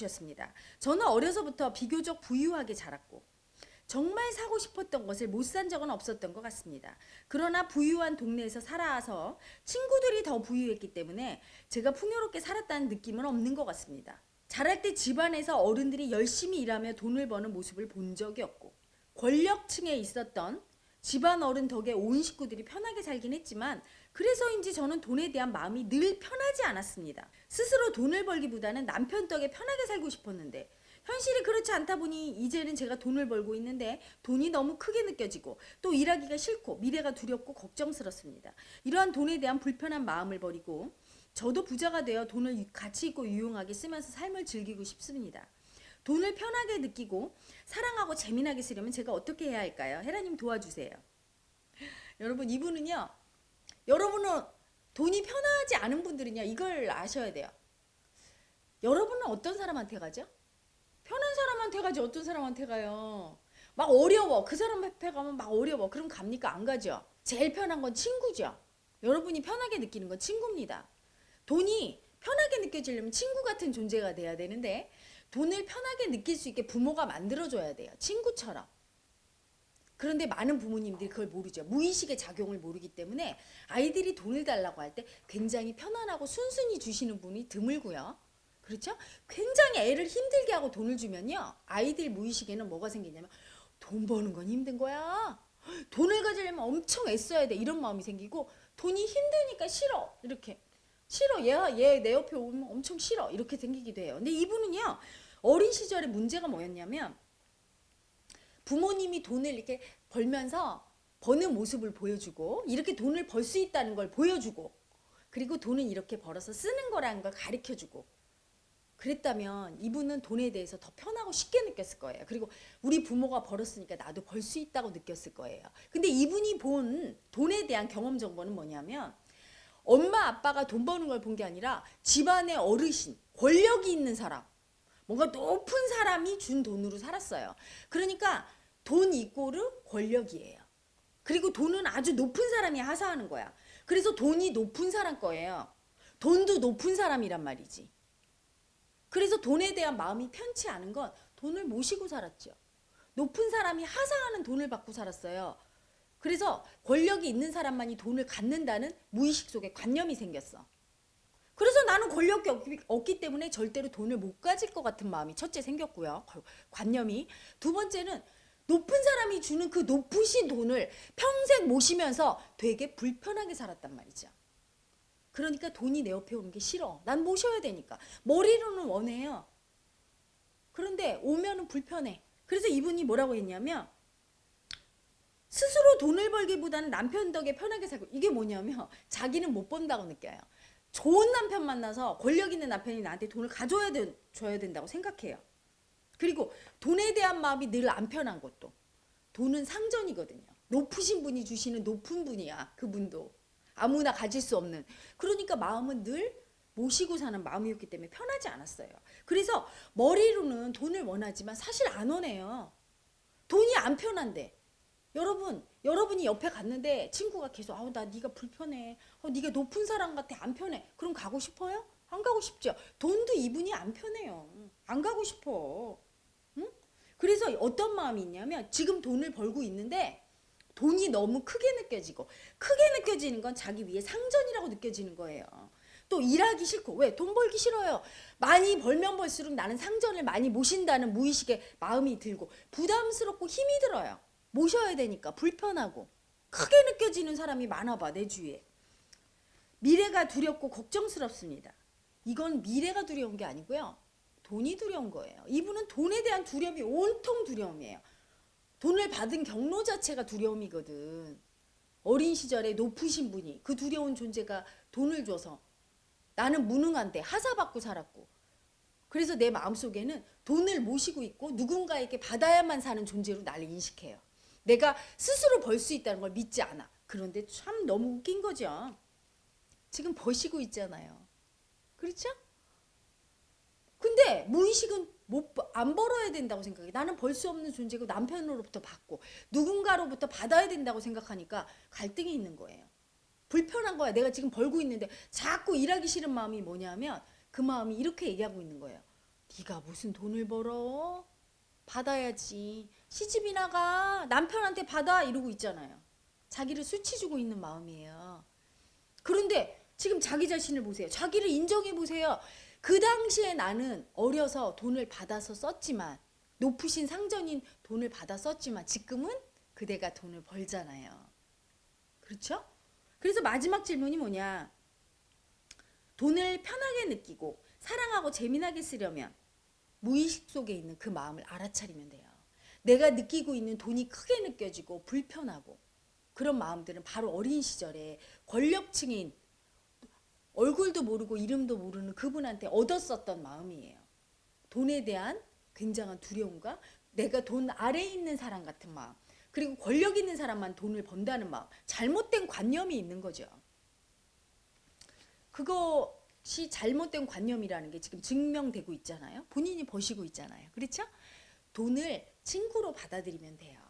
주셨습니다. 저는 어려서부터 비교적 부유하게 자랐고 정말 사고 싶었던 것을 못 산 적은 없었던 것 같습니다. 그러나 부유한 동네에서 살아서 친구들이 더 부유했기 때문에 제가 풍요롭게 살았다는 느낌은 없는 것 같습니다. 자랄 때 집안에서 어른들이 열심히 일하며 돈을 버는 모습을 본 적이 없고 권력층에 있었던 집안 어른 덕에 온 식구들이 편하게 살긴 했지만 그래서인지 저는 돈에 대한 마음이 늘 편하지 않았습니다. 스스로 돈을 벌기보다는 남편 덕에 편하게 살고 싶었는데 현실이 그렇지 않다 보니 이제는 제가 돈을 벌고 있는데 돈이 너무 크게 느껴지고 또 일하기가 싫고 미래가 두렵고 걱정스럽습니다. 이러한 돈에 대한 불편한 마음을 버리고 저도 부자가 되어 돈을 가치 있고 유용하게 쓰면서 삶을 즐기고 싶습니다. 돈을 편하게 느끼고 사랑하고 재미나게 쓰려면 제가 어떻게 해야 할까요? 헤라님 도와주세요. 여러분 이분은요. 여러분은 돈이 편하지 않은 분들은요. 이걸 아셔야 돼요. 여러분은 어떤 사람한테 가죠? 편한 사람한테 가지 어떤 사람한테 가요? 막 어려워. 그 사람 앞에 가면 막 어려워. 그럼 갑니까? 안 가죠. 제일 편한 건 친구죠. 여러분이 편하게 느끼는 건 친구입니다. 돈이 편하게 느껴지려면 친구 같은 존재가 돼야 되는데 돈을 편하게 느낄 수 있게 부모가 만들어줘야 돼요. 친구처럼. 그런데 많은 부모님들이 그걸 모르죠. 무의식의 작용을 모르기 때문에 아이들이 돈을 달라고 할 때 굉장히 편안하고 순순히 주시는 분이 드물고요. 그렇죠? 굉장히 애를 힘들게 하고 돈을 주면요. 아이들 무의식에는 뭐가 생기냐면 돈 버는 건 힘든 거야. 돈을 가지려면 엄청 애써야 돼. 이런 마음이 생기고 돈이 힘드니까 싫어. 이렇게. 싫어. 얘 내 옆에 오면 엄청 싫어. 이렇게 생기기도 해요. 근데 이분은요. 어린 시절에 문제가 뭐였냐면 부모님이 돈을 이렇게 벌면서 버는 모습을 보여주고 이렇게 돈을 벌 수 있다는 걸 보여주고 그리고 돈은 이렇게 벌어서 쓰는 거라는 걸 가르쳐주고 그랬다면 이분은 돈에 대해서 더 편하고 쉽게 느꼈을 거예요. 그리고 우리 부모가 벌었으니까 나도 벌 수 있다고 느꼈을 거예요. 근데 이분이 본 돈에 대한 경험 정보는 뭐냐면 엄마 아빠가 돈 버는 걸 본 게 아니라 집안의 어르신, 권력이 있는 사람, 뭔가 높은 사람이 준 돈으로 살았어요. 그러니까 돈 이꼬르 권력이에요. 그리고 돈은 아주 높은 사람이 하사하는 거야. 그래서 돈이 높은 사람 거예요. 돈도 높은 사람이란 말이지. 그래서 돈에 대한 마음이 편치 않은 건 돈을 모시고 살았죠. 높은 사람이 하사하는 돈을 받고 살았어요. 그래서 권력이 있는 사람만이 돈을 갖는다는 무의식 속에 관념이 생겼어. 그래서 나는 권력이 없기 때문에 절대로 돈을 못 가질 것 같은 마음이 첫째 생겼고요. 관념이. 두 번째는 높은 사람이 주는 그 높으신 돈을 평생 모시면서 되게 불편하게 살았단 말이죠. 그러니까 돈이 내 옆에 오는 게 싫어. 난 모셔야 되니까. 머리로는 원해요. 그런데 오면은 불편해. 그래서 이분이 뭐라고 했냐면 스스로 돈을 벌기보다는 남편 덕에 편하게 살고 이게 뭐냐면 자기는 못 번다고 느껴요. 좋은 남편 만나서 권력 있는 남편이 나한테 돈을 줘야 된다고 생각해요. 그리고 돈에 대한 마음이 늘 안 편한 것도 돈은 상전이거든요. 높으신 분이 주시는 높은 분이야. 그분도 아무나 가질 수 없는. 그러니까 마음은 늘 모시고 사는 마음이었기 때문에 편하지 않았어요. 그래서 머리로는 돈을 원하지만 사실 안 원해요. 돈이 안 편한데 여러분이 옆에 갔는데 친구가 계속 나 네가 불편해. 네가 높은 사람 같아. 안 편해. 그럼 가고 싶어요? 안 가고 싶죠. 돈도 이분이 안 편해요. 안 가고 싶어. 응? 그래서 어떤 마음이 있냐면 지금 돈을 벌고 있는데 돈이 너무 크게 느껴지고 크게 느껴지는 건 자기 위에 상전이라고 느껴지는 거예요. 또 일하기 싫고 왜? 돈 벌기 싫어요. 많이 벌면 벌수록 나는 상전을 많이 모신다는 무의식의 마음이 들고 부담스럽고 힘이 들어요. 모셔야 되니까 불편하고 크게 느껴지는 사람이 많아봐 내 주위에. 미래가 두렵고 걱정스럽습니다. 이건 미래가 두려운 게 아니고요. 돈이 두려운 거예요. 이분은 돈에 대한 두려움이 온통 두려움이에요. 돈을 받은 경로 자체가 두려움이거든. 어린 시절에 높으신 분이 그 두려운 존재가 돈을 줘서 나는 무능한데 하사받고 살았고 그래서 내 마음속에는 돈을 모시고 있고 누군가에게 받아야만 사는 존재로 나를 인식해요. 내가 스스로 벌 수 있다는 걸 믿지 않아. 그런데 참 너무 웃긴 거죠. 지금 버시고 있잖아요. 그렇죠? 근데 무의식은 안 벌어야 된다고 생각해. 나는 벌 수 없는 존재고 남편으로부터 받고 누군가로부터 받아야 된다고 생각하니까 갈등이 있는 거예요. 불편한 거야. 내가 지금 벌고 있는데 자꾸 일하기 싫은 마음이 뭐냐면 그 마음이 이렇게 얘기하고 있는 거예요. 네가 무슨 돈을 벌어? 받아야지. 시집이나 가. 남편한테 받아. 이러고 있잖아요. 자기를 수치 주고 있는 마음이에요. 그런데 지금 자기 자신을 보세요. 자기를 인정해 보세요. 그 당시에 나는 어려서 돈을 받아서 썼지만, 높으신 상전인 돈을 받아 썼지만 지금은 그대가 돈을 벌잖아요. 그렇죠? 그래서 마지막 질문이 뭐냐? 돈을 편하게 느끼고 사랑하고 재미나게 쓰려면 무의식 속에 있는 그 마음을 알아차리면 돼요. 내가 느끼고 있는 돈이 크게 느껴지고 불편하고 그런 마음들은 바로 어린 시절에 권력층인, 얼굴도 모르고 이름도 모르는 그분한테 얻었었던 마음이에요. 돈에 대한 굉장한 두려움과 내가 돈 아래에 있는 사람 같은 마음, 그리고 권력 있는 사람만 돈을 번다는 마음, 잘못된 관념이 있는 거죠. 그것이 잘못된 관념이라는 게 지금 증명되고 있잖아요. 본인이 버시고 있잖아요. 그렇죠? 돈을 친구로 받아들이면 돼요.